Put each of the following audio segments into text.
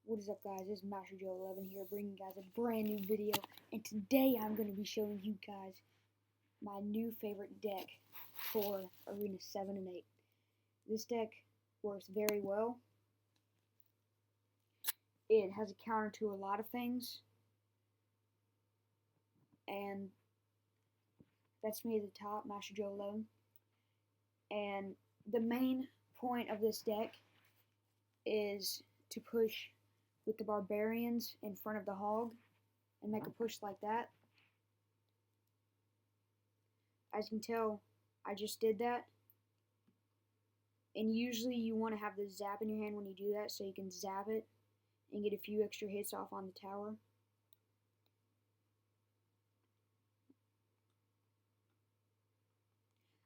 What is up, guys? This is Master Joe 11 here, bringing you guys a brand new video. And today I'm going to be showing you guys my new favorite deck for Arena 7 and 8. This deck works very well. It has a counter to a lot of things. And that's me at the top, Master Joe 11. And the main point of this deck is to push with the Barbarians in front of the Hog and make a push like that. As you can tell, I just did that. And usually you want to have the zap in your hand when you do that so you can zap it and get a few extra hits off on the tower.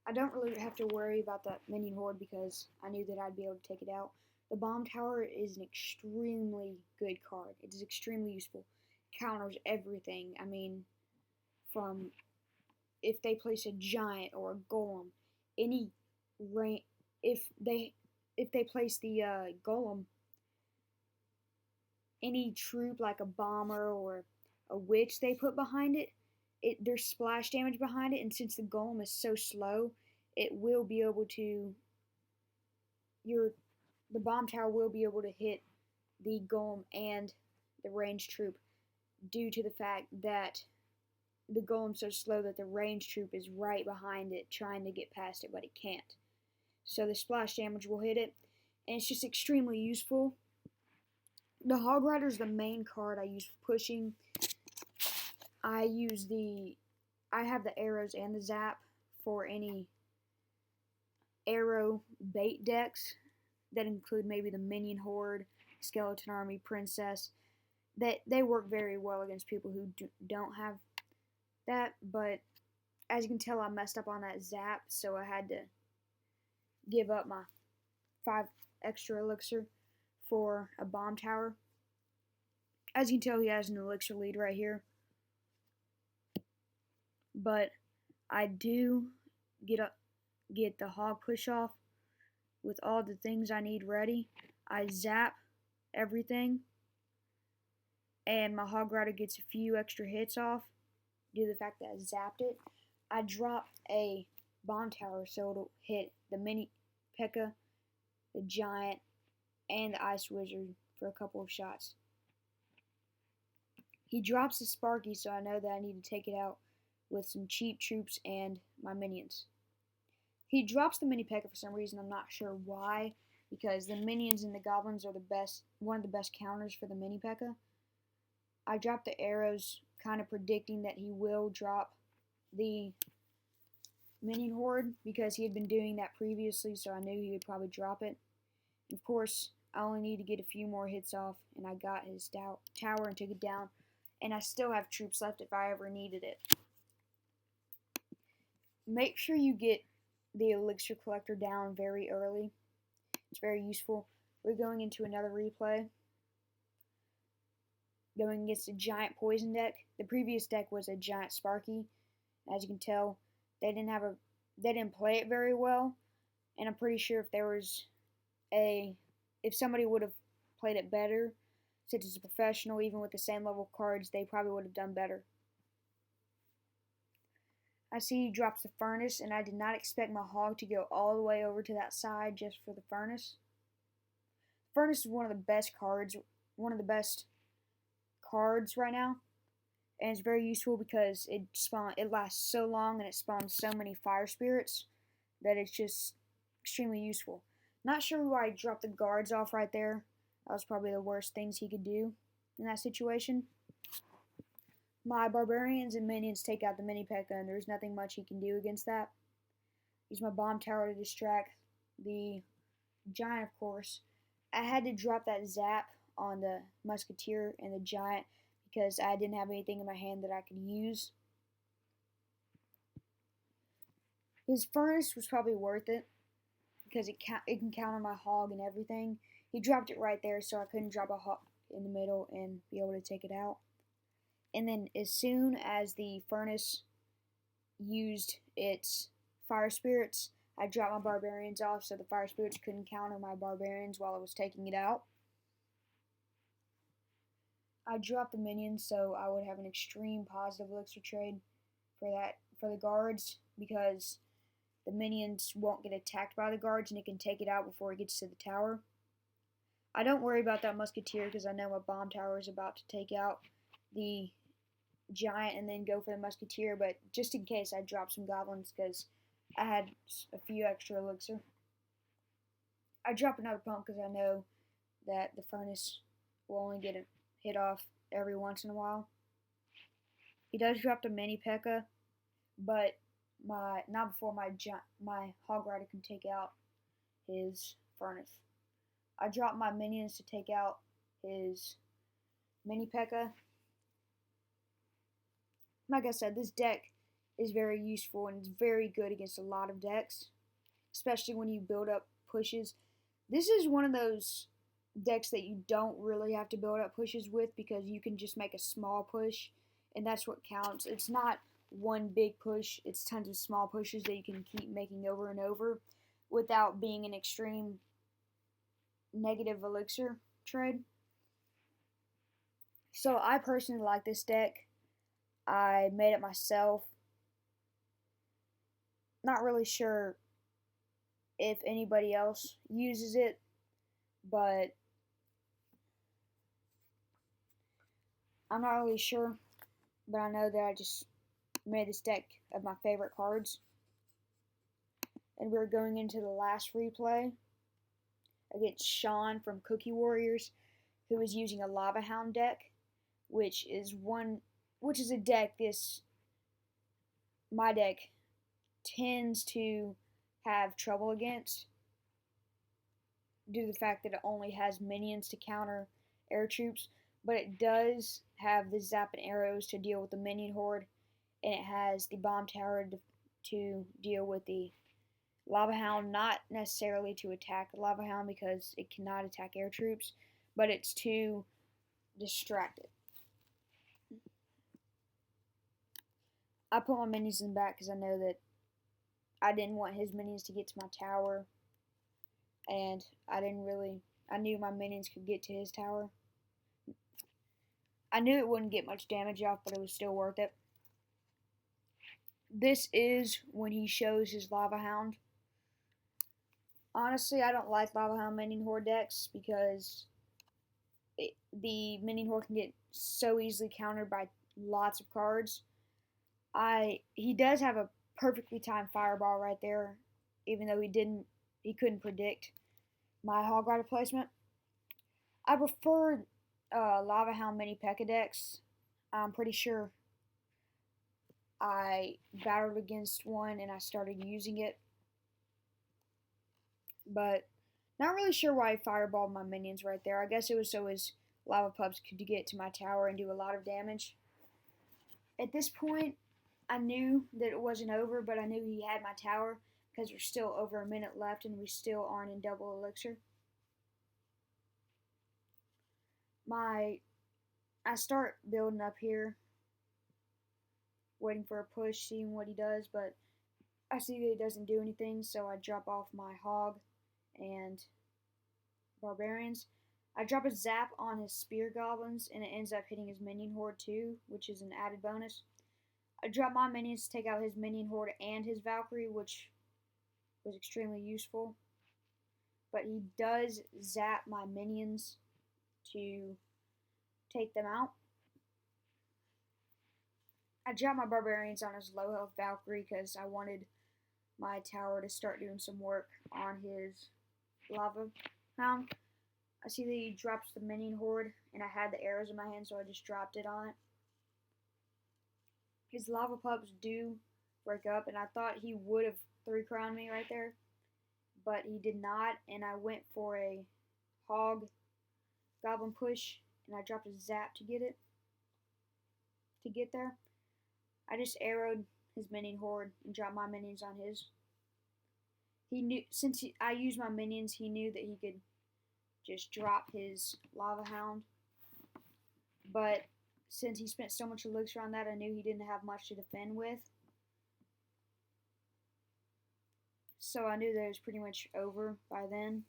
I don't really have to worry about that minion horde because I knew that I'd be able to take it out. The bomb tower is an extremely good card. It is extremely useful. Counters everything. I mean, from if they place a giant or a golem, if they place the golem, any troop like a bomber or a witch they put behind it, there's splash damage behind it, and since the golem is so slow, it will be able to the bomb tower will be able to hit the golem and the ranged troop due to the fact that the golem's so slow that the ranged troop is right behind it trying to get past it, but it can't. So the splash damage will hit it, and it's just extremely useful. The Hog Rider is the main card I use for pushing. I have the arrows and the zap for any arrow bait decks that include maybe the Minion Horde, Skeleton Army, Princess. They work very well against people who don't have that, but as you can tell, I messed up on that zap, so I had to give up my 5 extra elixir for a bomb tower. As you can tell, he has an elixir lead right here. But I do get the hog push off with all the things I need ready. I zap everything, and my Hog Rider gets a few extra hits off due to the fact that I zapped it. I drop a bomb tower so it'll hit the mini P.E.K.K.A., the giant, and the ice wizard for a couple of shots. He drops the Sparky, so I know that I need to take it out with some cheap troops and my minions. He drops the mini P.E.K.K.A. for some reason. I'm not sure why, because the minions and the goblins are one of the best counters for the mini P.E.K.K.A. I dropped the arrows, kind of predicting that he will drop the minion horde because he had been doing that previously, so I knew he would probably drop it. And of course, I only need to get a few more hits off, and I got his tower and took it down. And I still have troops left if I ever needed it. Make sure you get the elixir collector down very early. It's very useful. We're going into another replay, going against a giant poison deck. The previous deck was a giant Sparky. As you can tell, they didn't play it very well, and I'm pretty sure if somebody would have played it better, such as a professional, even with the same level cards, they probably would have done better. I see he drops the furnace, and I did not expect my hog to go all the way over to that side just for the furnace. Furnace is one of the best cards right now, and it's very useful because it lasts so long and it spawns so many fire spirits that it's just extremely useful. Not sure why I dropped the guards off right there. That was probably the worst things he could do in that situation. My Barbarians and minions take out the mini P.E.K.K.A. and there's nothing much he can do against that. Use my bomb tower to distract the giant, of course. I had to drop that zap on the musketeer and the giant because I didn't have anything in my hand that I could use. His furnace was probably worth it because it can counter my hog and everything. He dropped it right there, so I couldn't drop a hog in the middle and be able to take it out. And then as soon as the furnace used its fire spirits, I dropped my Barbarians off so the fire spirits couldn't counter my Barbarians while I was taking it out. I dropped the minions so I would have an extreme positive elixir trade for the guards, because the minions won't get attacked by the guards and it can take it out before it gets to the tower. I don't worry about that musketeer because I know my bomb tower is about to take out the giant and then go for the musketeer, but just in case I drop some goblins because I had a few extra elixir. I drop another pump because I know that the furnace will only get a hit off every once in a while. He does drop the mini P.E.K.K.A, but not before my hog rider can take out his furnace. I drop my minions to take out his mini P.E.K.K.A. Like I said, this deck is very useful and it's very good against a lot of decks, especially when you build up pushes. This is one of those decks that you don't really have to build up pushes with because you can just make a small push, and that's what counts. It's not one big push, it's tons of small pushes that you can keep making over and over without being an extreme negative elixir trade. So I personally like this deck. I made it myself. Not really sure if anybody else uses it, but I'm not really sure. But I know that I just made this deck of my favorite cards. And we're going into the last replay against Sean from Cookie Warriors, who is using a Lava Hound deck, which is a deck my deck tends to have trouble against due to the fact that it only has minions to counter air troops, but it does have the zap and arrows to deal with the minion horde, and it has the bomb tower to deal with the Lava Hound, not necessarily to attack the Lava Hound because it cannot attack air troops, but it's to distract it. I put my minions in the back because I know that I didn't want his minions to get to my tower, and I knew my minions could get to his tower. I knew it wouldn't get much damage off, but it was still worth it. This is when he shows his Lava Hound. Honestly, I don't like Lava Hound Minion Horde decks because the Minion Horde can get so easily countered by lots of cards. He does have a perfectly timed fireball right there, even though he couldn't predict my hog rider placement. I prefer Lava Hound Mini P.E.K.K.A decks. I'm pretty sure I battled against one and I started using it, but not really sure why I fireballed my minions right there. I guess it was so his lava pups could get to my tower and do a lot of damage. At this point, I knew that it wasn't over, but I knew he had my tower because there's still over a minute left and we still aren't in double elixir. I start building up here, waiting for a push, seeing what he does, but I see that he doesn't do anything, so I drop off my hog and barbarians. I drop a zap on his spear goblins, and it ends up hitting his minion horde too, which is an added bonus. I drop my minions to take out his minion horde and his Valkyrie, which was extremely useful. But he does zap my minions to take them out. I drop my barbarians on his low health Valkyrie because I wanted my tower to start doing some work on his lava hound. I see that he drops the minion horde, and I had the arrows in my hand, so I just dropped it on it. His lava pups do break up, and I thought he would have 3-crowned me right there, but he did not, and I went for a hog goblin push, and I dropped a zap to get there. I just arrowed his minion horde and dropped my minions on his. He knew, I used my minions, he knew that he could just drop his lava hound, but since he spent so much elixir on that, I knew he didn't have much to defend with. So I knew that it was pretty much over by then.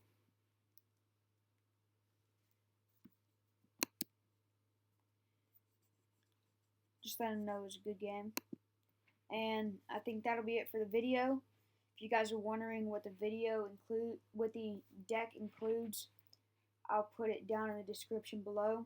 just letting them know it was a good game. And I think that'll be it for the video. If you guys are wondering what the deck includes, I'll put it down in the description below.